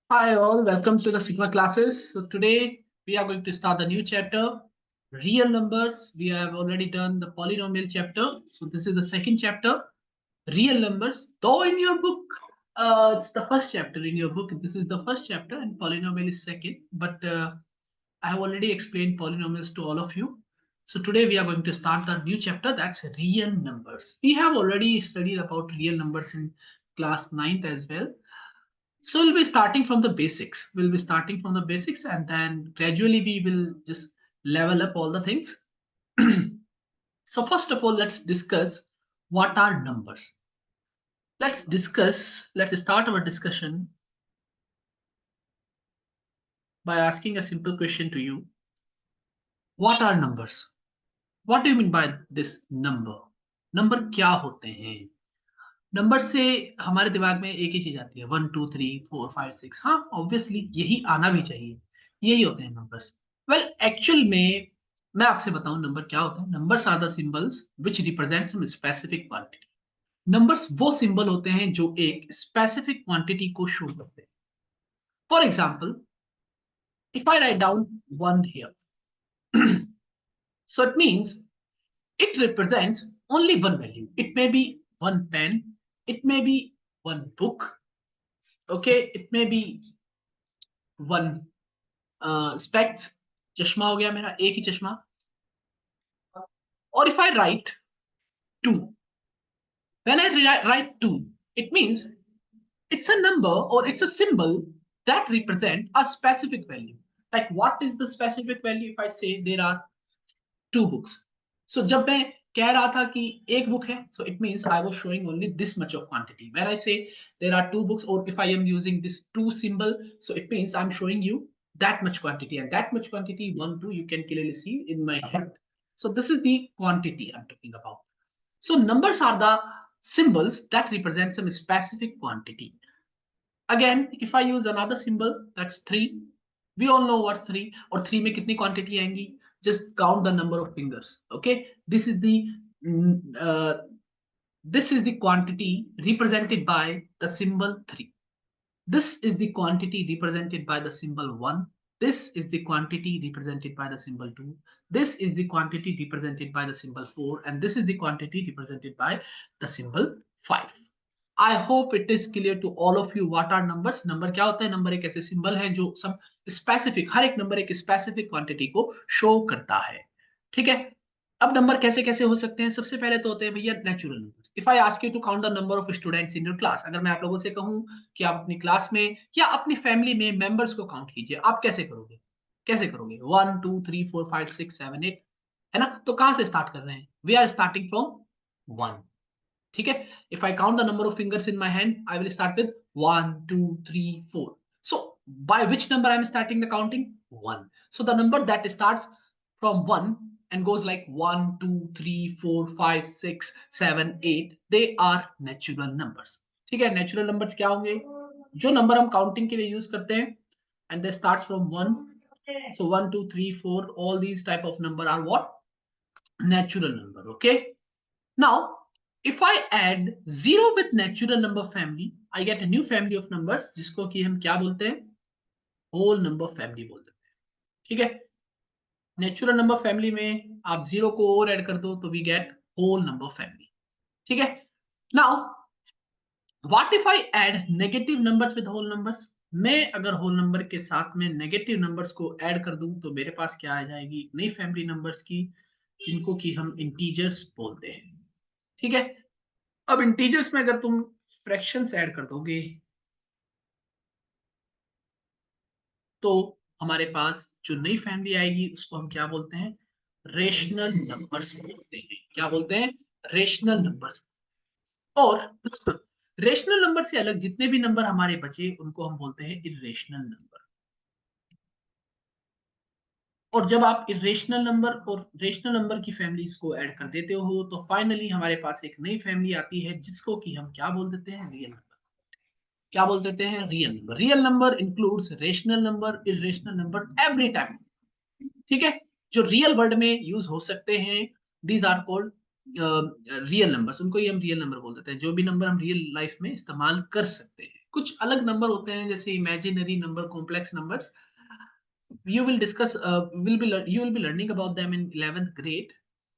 Hi all, welcome to the Sigma classes. So today we are going to start the new chapter, real numbers. We have already done the polynomial chapter. So this is the second chapter, real numbers. Though in your book, it's the first chapter in your book. This is the first chapter and polynomial is second. But I have already explained polynomials to all of you. So today we are going to start the new chapter, that's real numbers. We have already studied about real numbers in class 9th as well. So we'll be starting from the basics. We'll be starting from the basics and then gradually we will just level up all the things. So first of all, let's discuss what are numbers. Let's start our discussion by asking a simple question to you. What are numbers? What do you mean by this number? Number क्या होते हैं? Number से हमारे दिमाग में एक ही चीज आती है 1 2 3 4 5 6। हाँ, ऑब्वियसली यही आना भी चाहिए, यही होते हैं नंबर्स। वेल एक्चुअल में मैं आपसे बताऊं नंबर क्या होता है। Numbers are the symbols which represent some specific quantity. Numbers वो सिंबल होते हैं जो एक स्पेसिफिक क्वांटिटी को शो करते हैं। For example, if I write down 1 here, so it means it represents only one value. It may be one pen, it may be one book, okay, it may be one specs, चश्मा हो गया मेरा, एक ही चश्मा। और if I write 2, when I write 2, it means it's a number or it's a symbol that represent a specific value. Like what is the specific value? If I say there are 2 books, so जब मैं कह रहा था कि एक book है, so it means I was showing only this much of quantity. When I say there are 2 books, or if I am using this 2 symbol, so it means I'm showing you that much quantity, and that much quantity 1 2 you can clearly see in my hand. So this is the quantity I'm talking about. So numbers are the symbols that represent some specific quantity. Again, if I use another symbol, that's 3. We all know what 3, or 3 में कितनी quantity आएंगी? Just count the number of fingers. Okay, this is the quantity represented by the symbol 3. This is the quantity represented by the symbol 1. This is the quantity represented by the symbol 2. This is the quantity represented by the symbol 4. And this is the quantity represented by the symbol 5. I hope it is clear to all of you what are numbers. Number क्या होता है? Number एक ऐसे symbol है जो सब specific, हर एक number एक स्पेसिफिक क्वांटिटी को शो करता है। ठीक है, अब नंबर कैसे कैसे हो सकते हैं? सबसे पहले तो होते हैं भैया natural numbers. If I ask you to count the number of students in your class, अगर मैं आप लोगों से कहूं कि आप अपनी क्लास में या अपनी फैमिली में मेंबर्स को काउंट कीजिए, आप कैसे करोगे? कैसे करोगे? 1 2 3 4 5 6 7 8, है ना? तो कहां से स्टार्ट कर रहे हैं? We are starting from 1। ठीक है, if I count the number of fingers in my hand, I will start with 1 2 3 4। So by which number I am starting the counting? 1। So the number that starts from 1 and goes like 1 2 3 4 5 6 7 8, they are natural numbers। ठीक है, natural numbers क्या होंगे? जो number हम counting के लिए use करते हैं, and they starts from 1। so 1 2 3 4, all these type of number are what? Natural number। okay, now if I add 0 with natural number family, I get a new family of numbers जिसको कि हम क्या बोलते हैं? Whole number family बोलते हैं। ठीक है, नेचुरल नंबर फैमिली में आप 0 को और ऐड कर दो तो we get whole number family. ठीक है, now what if I add negative numbers with whole numbers? मैं अगर होल नंबर के साथ में नेगेटिव नंबर्स को ऐड कर दूं तो मेरे पास क्या आ जाएगी? नई फैमिली नंबर्स की, जिनको कि हम इंटीजर्स बोलते हैं। ठीक है, अब इंटीजर्स में अगर तुम फ्रैक्शंस ऐड कर दोगे तो हमारे पास जो नई फैमिली आएगी उसको हम क्या बोलते हैं? रेशनल नंबर्स बोलते हैं। क्या बोलते हैं? Rational numbers. और रेशनल नंबर से अलग जितने भी नंबर हमारे बचे उनको हम बोलते हैं इरेशनल नंबर। और जब आप इरेशनल नंबर और रेशनल नंबर की फैमिलीज को ऐड कर देते हो तो फाइनली हमारे पास एक नई फैमिली आती है जिसको कि हम क्या बोल देते हैं? Real number. क्या बोल देते हैं? Real number. Real number includes rational number, irrational number every time. ठीक है, जो रियल वर्ल्ड में यूज हो सकते हैं, these are called real numbers. उनको ही हम रियल नंबर बोल देते हैं, जो भी नंबर हम रियल लाइफ में इस्तेमाल कर सकते हैं। कुछ अलग नंबर होते हैं जैसे imaginary number, complex numbers. You will discuss you will be learning about them in 11th grade.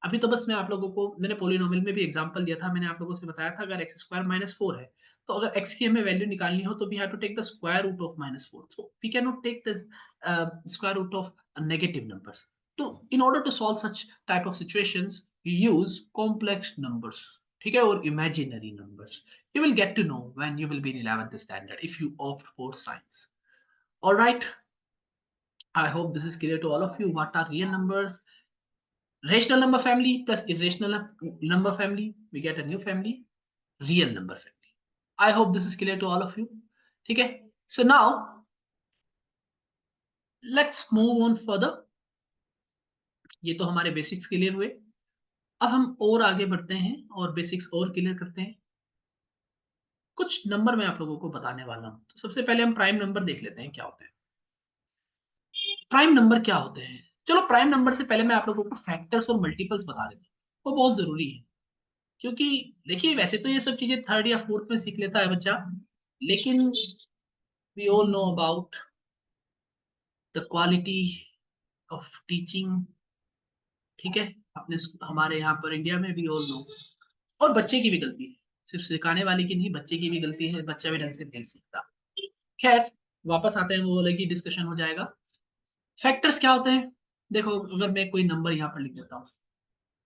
अभी तो बस मैं आप लोगों को, मैंने पोलिनोमियल में भी एग्जांपल दिया था, मैंने आप लोगों से बताया था अगर x स्क्वायर माइनस 4 है तो अगर x की हमें वैल्यू निकालनी हो तो we have to take the square root of minus 4. So we can not take the square root of negative numbers. तो in order to solve such type of situations you use complex numbers, ठीक है, और imaginary numbers. You will get to know when you will be in 11th standard if you opt for science. All right, I hope this is clear to all of you. What are real numbers? Rational number family plus irrational number family. We get a new family, real number family. I hope this is clear to all of you. Okay. So now let's move on further. ये तो हमारे basics clear हुए. अब हम और आगे बढ़ते हैं और बेसिक्स और क्लियर करते हैं. कुछ नंबर मैं आप लोगों को बताने वाला हूं. तो सबसे पहले हम प्राइम नंबर देख लेते हैं क्या होते हैं. प्राइम नंबर क्या होते हैं? चलो प्राइम नंबर से पहले मैं आप लोगों को फैक्टर्स और मल्टीपल्स बता देता हूं. वो बहुत जरूरी है क्योंकि देखिए वैसे तो ये सब चीजें थर्ड या फोर्थ में सीख लेता है बच्चा, लेकिन we all know about the quality of teaching. ठीक है, अपने हमारे यहाँ पर इंडिया में भी ऑल नो. और बच्चे की भी गलती है, सिर्फ सिखाने वाले की नहीं, बच्चे की भी गलती है, बच्चा भी ढंग से नहीं सीखता. खैर वापस आते हैं, वो अलग ही डिस्कशन हो जाएगा. फैक्टर्स क्या होते हैं? देखो अगर मैं कोई नंबर यहाँ पर लिख देता हूँ,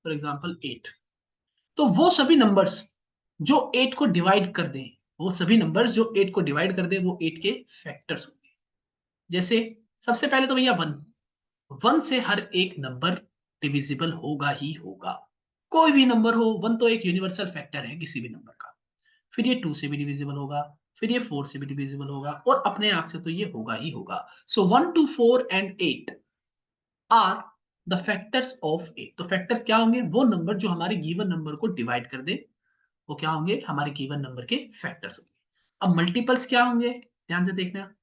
फॉर एग्जाम्पल 8, तो वो सभी नंबर्स जो 8 को डिवाइड कर दें, वो सभी नंबर्स जो 8 को डिवाइड कर दे वो 8 के फैक्टर्स होंगे. जैसे सबसे पहले तो भैया 1. 1 से हर एक नंबर डिविजिबल होगा ही होगा. कोई भी नंबर हो, 1 तो एक यूनिवर्सल फैक्टर है किसी भी नंबर का. फिर ये 2 से भी डिविजिबल होगा, फिर ये 4 से भी डिविजिबल होगा, और अपने आप से तो ये होगा ही होगा. So 1 2 4 and 8 are the factors of 8. तो फैक्टर्स क्या होंगे? वो नंबर जो हमारे गिवन नंबर को डिवाइड कर दे, वो क्या होंगे? हमारे गिवन नंबर के फैक्टर्स होंगे. अब मल्टीपल्स क्या होंगे? ध्यान से देखना.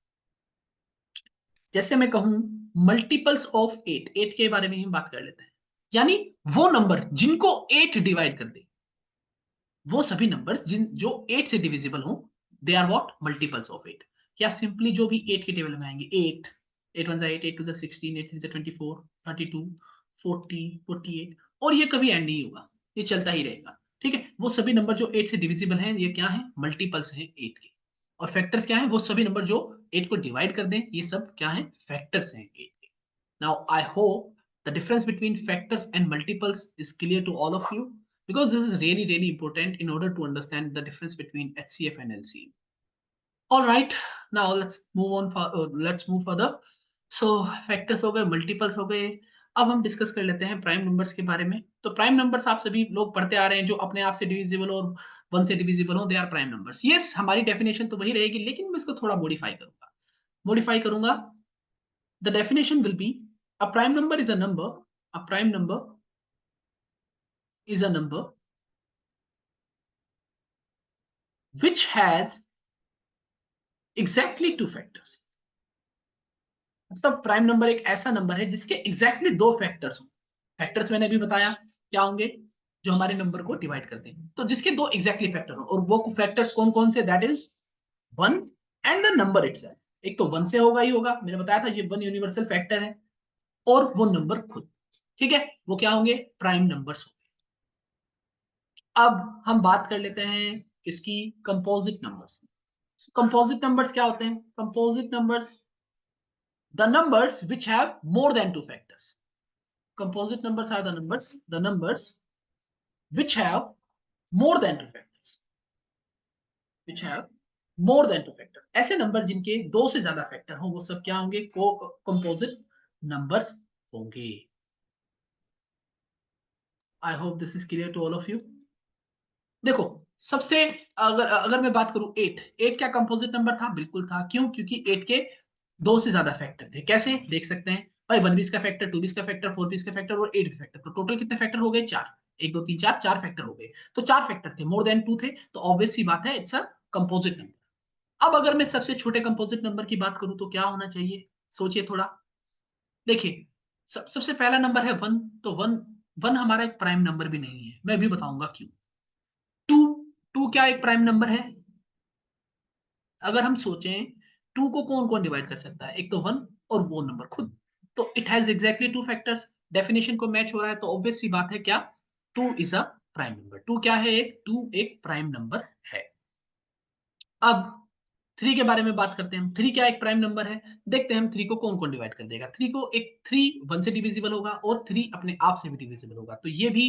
जैसे मैं कहूं मल्टीपल्स ऑफ 8, 8 के बारे में ही बात कर लेते हैं. यानी वो नंबर जिनको 8 डिवाइड कर दे, वो सभी नंबर जिन जो 8 से डिविजिबल हो, they are what? Multiples of 8. या सिंपली जो भी 8 के टेबल में आएंगे, 8 8 1 8 8 2 16 8 3 24 32 40 48, और ये कभी एंड नहीं होगा, ये चलता ही रहेगा. ठीक है, वो सभी नंबर जो 8 से डिविजिबल हैं, ये क्या है? मल्टीपल्स हैं 8 के. और फैक्टर्स क्या है? वो सभी नंबर जो 8 को डिवाइड कर दें, ये सब क्या है? फैक्टर्स हैं 8 के. Now I hope the difference between factors and multiples is clear to all of you, because this is really important in order to understand the difference between HCF and LCM. All right, now let's move on let's move further. So factors हो गए, multiples हो गए. अब हम discuss कर लेते हैं prime numbers के बारे में. तो प्राइम नंबर्स आप सभी लोग पढ़ते आ रहे हैं, जो अपने आप से डिविजिबल और 1 से डिविजिबल हो, they are prime numbers. Yes, हमारी डेफिनेशन तो वही रहेगी, लेकिन मैं इसको थोड़ा मॉडिफाई करूंगा. The definition will be a prime number is a number. A prime number is a number which has exactly two factors. मतलब प्राइम नंबर एक ऐसा नंबर है जिसके एग्जैक्टली दो फैक्टर्स हों. फैक्टर्स मैंने अभी बताया क्या होंगे? जो हमारे नंबर को डिवाइड करते हैं. तो जिसके दो एग्जैक्टली फैक्टर हो, और वो फैक्टर्स कौन कौन से? That is 1 and the number itself. एक तो 1 से होगा ही होगा, मैंने बताया था ये 1 यूनिवर्सल फैक्टर है, और वो नंबर खुद. ठीक है, वो क्या होंगे? प्राइम नंबर्स होंगे. अब हम बात कर लेते हैं किसकी? Composite numbers. कंपोजिट नंबर्स क्या होते हैं? Composite numbers, the numbers which have more than two factors. Composite numbers are the numbers which have more than two factors. Which have more than two factors. ऐसे number जिनके दो से ज्यादा factor हो, वो सब क्या होंगे? कंपोजिट नंबर्स होंगे. I hope this is clear to all of you. देखो सबसे, अगर अगर मैं बात करूं 8, 8 क्या कंपोजिट नंबर था? बिल्कुल था. क्यों? क्योंकि 8 के दो से ज्यादा फैक्टर थे. कैसे? देख सकते हैं भाई, 1 भी इसका फैक्टर, 2 भी इसका फैक्टर, 4 भी इसका फैक्टर, और 8 भी फैक्टर. तो टोटल कितने फैक्टर हो गए? 4. 1 2 3 4, 4 फैक्टर हो गए. तो 4 फैक्टर थे, मोर देन 2 थे, तो ऑब्वियस सी बात है इट्स अ कंपोजिट नंबर. अब अगर मैं सबसे छोटे कंपोजिट नंबर की बात करूं तो क्या होना चाहिए? सोचिए थोड़ा. देखिए सबसे पहला नंबर है 1. तो 1 हमारा एक प्राइम नंबर भी नहीं है, मैं भी बताऊंगा क्यों. 2 2 क्या एक प्राइम नंबर है? अगर हम सोचें 2 को कौन कौन डिवाइड कर सकता है, एक तो 1 और वो नंबर खुद, तो it has exactly 2 factors, definition को मैच हो रहा है, तो ऑब्वियस सी बात है क्या, 2 इज अ प्राइम नंबर। 2 क्या है, 2 एक प्राइम नंबर है। अब 3 के बारे में बात करते हैं हम। 3 क्या एक प्राइम नंबर है, देखते हैं हम 3 को कौन कौन डिवाइड कर देगा। 3 को एक 3 1 से डिविजिबल होगा और 3 अपने आप से भी डिविजिबल होगा, तो ये भी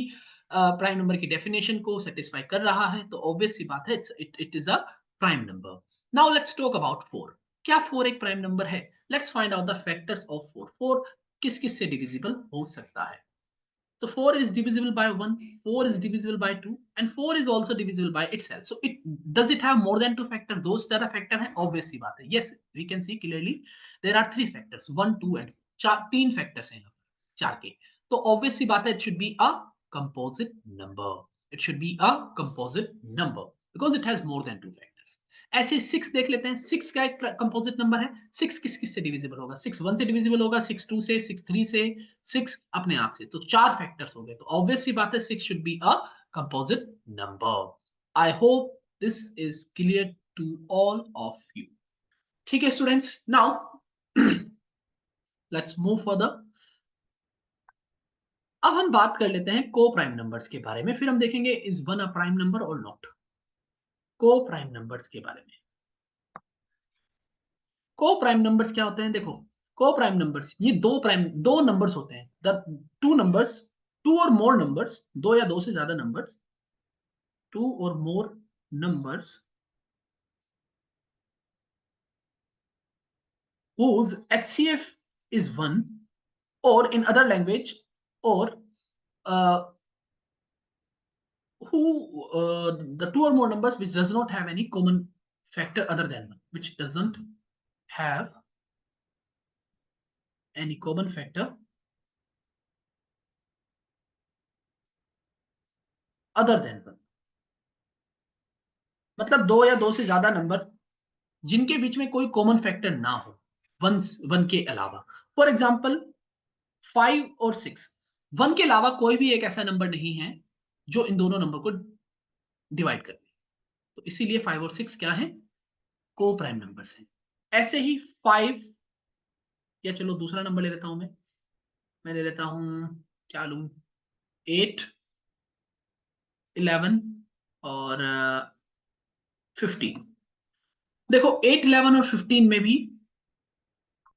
प्राइम नंबर की डेफिनेशन को सेटिस्फाई कर रहा है, तो ऑब्वियस सी बात है it is a prime number. Now let's talk about 4। क्या 4 एक प्राइम नंबर है? Let's find out the factors of 4। 4 किस किस से डिविजिबल हो सकता है? So 4 is divisible by 1, 4 is divisible by 2, and 4 is also divisible by itself. So it does it have more than 2 factors? Those that are factor है, obvious सी बात है. Yes, we can see clearly there are 3 factors, 1, 2 and 3 factors हैं यहाँ पर, 4 के. तो obvious सी बात है, it should be a composite number. It should be a composite number because it has more than 2 factors. ऐसे 6 देख लेते हैं। 6 का एक कंपोजिट नंबर है। 6 किस किस से डिविजिबल होगा? 6 1 से डिविजिबल होगा, 6 2 से, 6 3 से, 6 अपने आप से, तो 4 फैक्टर्स हो गए, तो ऑब्वियस सी बात है 6 should be a composite number. I hope this is clear to all of you. ठीक है students, now let's move further. अब हम बात कर लेते हैं को प्राइम नंबर्स के बारे में, फिर हम देखेंगे is one a prime number और नॉट। को प्राइम नंबर्स के बारे में, को प्राइम नंबर्स क्या होते हैं? देखो, को प्राइम नंबर्स ये दो नंबर्स होते हैं, द टू नंबर्स, टू और मोर नंबर्स, दो या दो से ज्यादा नंबर्स, टू और मोर numbers whose HCF is 1, or in other language, or uh, the two or more numbers which does not have any common factor other than 1, which doesn't have any common factor other than 1। मतलब दो या दो से ज्यादा number जिनके बीच में कोई common factor ना हो, वन के अलावा। फॉर एग्जाम्पल 5 और 6, 1 के अलावा कोई भी एक ऐसा नंबर नहीं है जो इन दोनों नंबर को डिवाइड कर दे, तो इसीलिए 5 और 6 क्या है, को प्राइम नंबर्स हैं। ऐसे ही 5, या चलो दूसरा नंबर ले लेता हूं मैं ले लेता हूं, क्या लूं, 8 11 और 15। देखो 8 11 और 15 में भी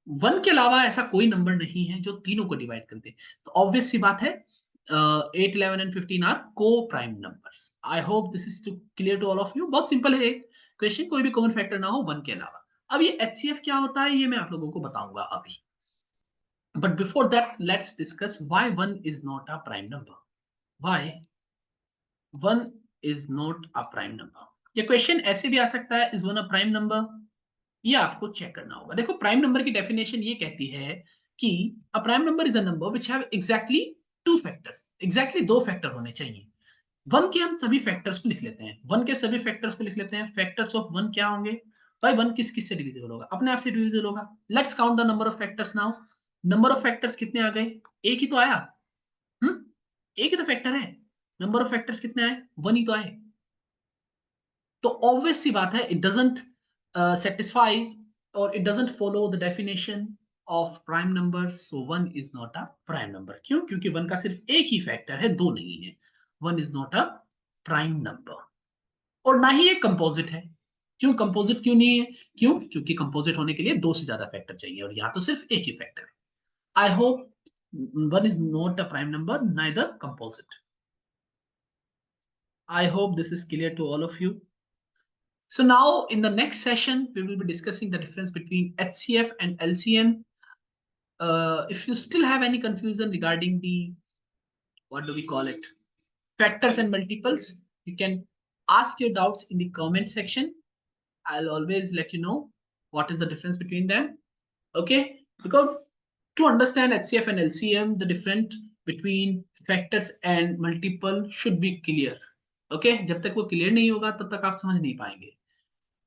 1 के अलावा ऐसा कोई नंबर नहीं है जो तीनों को डिवाइड कर दे, तो ऑब्वियस सी बात है 8 11 and 15 are coprime numbers. I hope this is too clear to all of you. बहुत सिंपल है क्वेश्चन, कोई भी कॉमन फैक्टर ना हो 1 के अलावा। अब ये एचसीएफ क्या होता है ये मैं आप लोगों को बताऊंगा अभी, but before that let's discuss why 1 is not a prime number, why 1 is not a prime number। ये क्वेश्चन ऐसे भी आ सकता है, is 1 a prime number, ये आपको चेक करना होगा। देखो प्राइम नंबर की डेफिनेशन ये कहती है कि a prime number is a number which have exactly two factors, exactly दो फैक्टर होने चाहिए। 1 के हम सभी फैक्टर्स को लिख लेते हैं, 1 के सभी फैक्टर्स को लिख लेते हैं। फैक्टर्स ऑफ 1 क्या होंगे भाई? 1 किस किस से डिविजिबल होगा? अपने आप से डिविजिबल होगा। Let's count the number of factors now. Number of factors कितने आ गए? एक ही तो आया। हम्म, एक ही तो फैक्टर है। नंबर ऑफ फैक्टर्स कितने आए? 1 ही तो आए। तो ऑब्वियस सी बात है, it doesn't satisfies or it doesn't follow the definition of prime number, so 1 is not a prime number। क्यों? क्योंकि 1 का सिर्फ एक ही फैक्टर है, दो नहीं है। 1 is not a prime number। और ना ही ये कंपोजिट है। क्यों कंपोजिट क्यों नहीं है? क्यों? क्योंकि कंपोजिट होने के लिए दो से ज्यादा फैक्टर चाहिए और यहाँ तो सिर्फ एक ही फैक्टर है। I hope 1 is not a prime number, neither composite। I hope this is clear to all of you। So now in the next session, we will be discussing the difference between HCF and LCM. If you still have any confusion regarding the, what do we call it, factors and multiples, you can ask your doubts in the comment section. I'll always let you know what is the difference between them. Okay, because to understand HCF and LCM, the difference between factors and multiple should be clear। Okay, जब तक वो clear नहीं होगा तब तक आप समझ नहीं पाएंगे।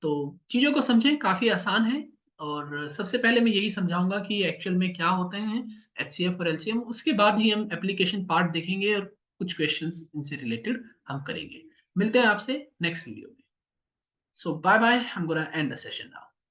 तो चीजों को समझें, काफी आसान है। और सबसे पहले मैं यही समझाऊंगा कि एक्चुअल में क्या होते हैं एचसीएफ और एलसीएम, उसके बाद ही हम एप्लीकेशन पार्ट देखेंगे और कुछ क्वेश्चंस इनसे रिलेटेड हम करेंगे। मिलते हैं आपसे नेक्स्ट वीडियो में। So bye bye. I'm gonna end the session now.